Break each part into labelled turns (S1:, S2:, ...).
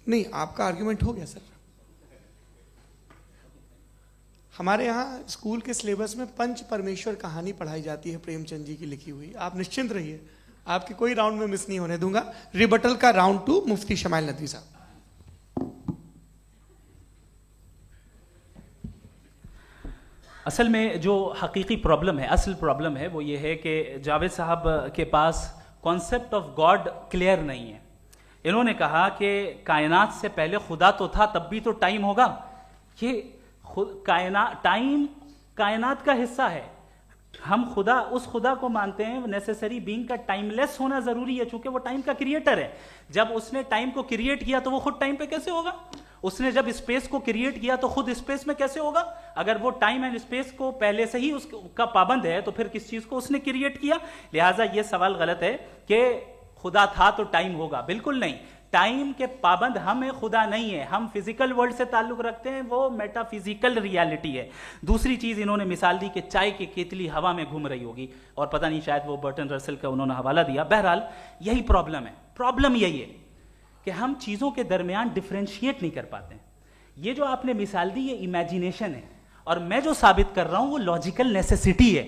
S1: نہیں آپ کا آرگیومنٹ ہو گیا سر. ہمارے یہاں اسکول کے سلیبس میں پنچ پرمیشور کہانی پڑھائی جاتی ہے پریم چند جی کی لکھی ہوئی. آپ نشچنت رہیے, آپ کے کوئی راؤنڈ میں مس نہیں ہونے دوں گا. ریبٹل کا راؤنڈ 2 مفتی شمائل ندوی صاحب.
S2: اصل میں جو حقیقی پرابلم ہے, اصل پرابلم ہے وہ یہ ہے کہ جاوید صاحب کے پاس کانسیپٹ آف گاڈ کلیئر نہیں ہے. انہوں نے کہا کہ کائنات سے پہلے خدا تو تھا, تب بھی تو ٹائم ہوگا. یہ ٹائم کائنات کا حصہ ہے. ہم اس خدا کو مانتے ہیں, نیسیسری بینگ کا ٹائم لیس ہونا ضروری ہے چونکہ وہ ٹائم کا کریٹر ہے. جب اس نے ٹائم کو کریٹ کیا تو وہ خود ٹائم پہ کیسے ہوگا؟ اس نے جب اسپیس کو کریٹ کیا تو خود اسپیس میں کیسے ہوگا؟ اگر وہ ٹائم اینڈ اسپیس کو پہلے سے ہی اس کا پابند ہے تو پھر کس چیز کو اس نے کریٹ کیا؟ لہٰذا یہ سوال غلط ہے کہ خدا تھا تو ٹائم ہوگا. بالکل نہیں. ٹائم کے پابند ہم ہیں, خدا نہیں ہے. ہم فزیکل ورلڈ سے تعلق رکھتے ہیں, وہ میٹا فزیکل ریالٹی ہے. دوسری چیز انہوں نے مثال دی کہ چائے کی کیتلی ہوا میں گھوم رہی ہوگی, اور پتہ نہیں شاید وہ برٹن رسل کا انہوں نے حوالہ دیا. بہرحال یہی پرابلم ہے. پرابلم یہی ہے کہ ہم چیزوں کے درمیان ڈفرینشیٹ نہیں کر پاتے ہیں. یہ جو آپ نے مثال دی یہ امیجینیشن ہے, اور میں جو ثابت کر رہا ہوں وہ لاجیکل نیسیسٹی ہے.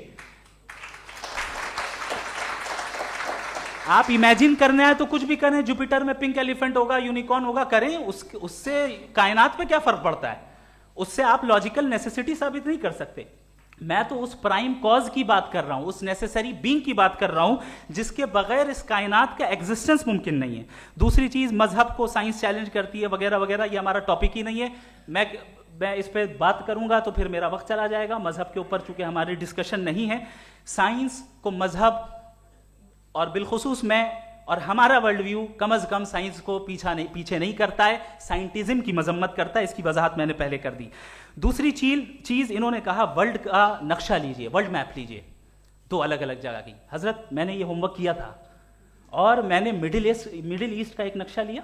S2: آپ امیجن کرنے آئے تو کچھ بھی کریں, جوپیٹر میں پنک ایلیفنٹ ہوگا, یونیکارن ہوگا, کریں. اس سے کائنات پہ کیا فرق پڑتا ہے؟ اس سے آپ لاجیکل نیسیسٹی ثابت نہیں کر سکتے. میں تو اس پرائم کاز کی بات کر رہا ہوں, اس نیسیسری بینگ کی بات کر رہا ہوں جس کے بغیر اس کائنات کا ایگزسٹنس ممکن نہیں ہے. دوسری چیز, مذہب کو سائنس چیلنج کرتی ہے وغیرہ وغیرہ, یہ ہمارا ٹاپک ہی نہیں ہے. میں اس پہ بات کروں گا تو پھر میرا وقت چلا جائے گا. مذہب کے اوپر چونکہ ہماری ڈسکشن نہیں ہے. سائنس کو مذہب اور بالخصوص میں اور ہمارا ورلڈ ویو کم از کم سائنس کو پیچھے نہیں کرتا ہے, سائنٹزم کی مذمت کرتا ہے. اس کی وضاحت میں نے پہلے کر دی. دوسری چیز انہوں نے کہا ورلڈ کا نقشہ لیجئے, ورلڈ میپ لیجئے, 2 الگ الگ جگہ کی. حضرت میں نے یہ ہوم ورک کیا تھا, اور میں نے مڈل ایسٹ کا ایک نقشہ لیا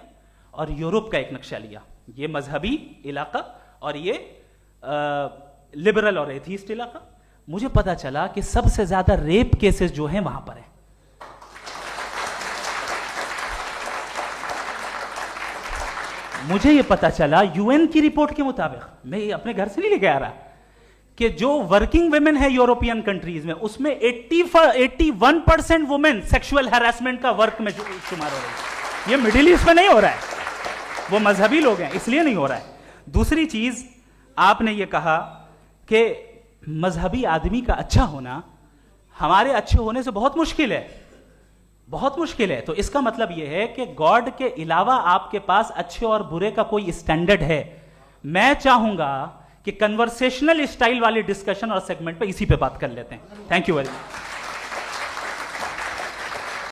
S2: اور یورپ کا ایک نقشہ لیا. یہ مذہبی علاقہ اور یہ لبرل اور ایتھیسٹ علاقہ. مجھے پتا چلا کہ سب سے زیادہ ریپ کیسز جو ہیں وہاں پر ہیں. مجھے یہ پتا چلا یو این کی رپورٹ کے مطابق, میں اپنے گھر سے نہیں لے کے آ رہا, کہ جو ورکنگ ویمن ہے یورپین کنٹریز میں, اس میں 81% وومن سیکشول ہراسمنٹ کا ورک میں شمار ہو رہی ہے. یہ مڈل ایسٹ میں نہیں ہو رہا ہے, وہ مذہبی لوگ ہیں اس لیے نہیں ہو رہا ہے. دوسری چیز, آپ نے یہ کہا کہ مذہبی آدمی کا اچھا ہونا ہمارے اچھے ہونے سے بہت مشکل ہے, بہت مشکل ہے. تو اس کا مطلب یہ ہے کہ گاڈ کے علاوہ آپ کے پاس اچھے اور برے کا کوئی اسٹینڈرڈ ہے. میں چاہوں گا کہ کنورسیشنل اسٹائل والی ڈسکشن اور سیگمنٹ پہ اسی پہ بات کر لیتے ہیں. Thank you very much.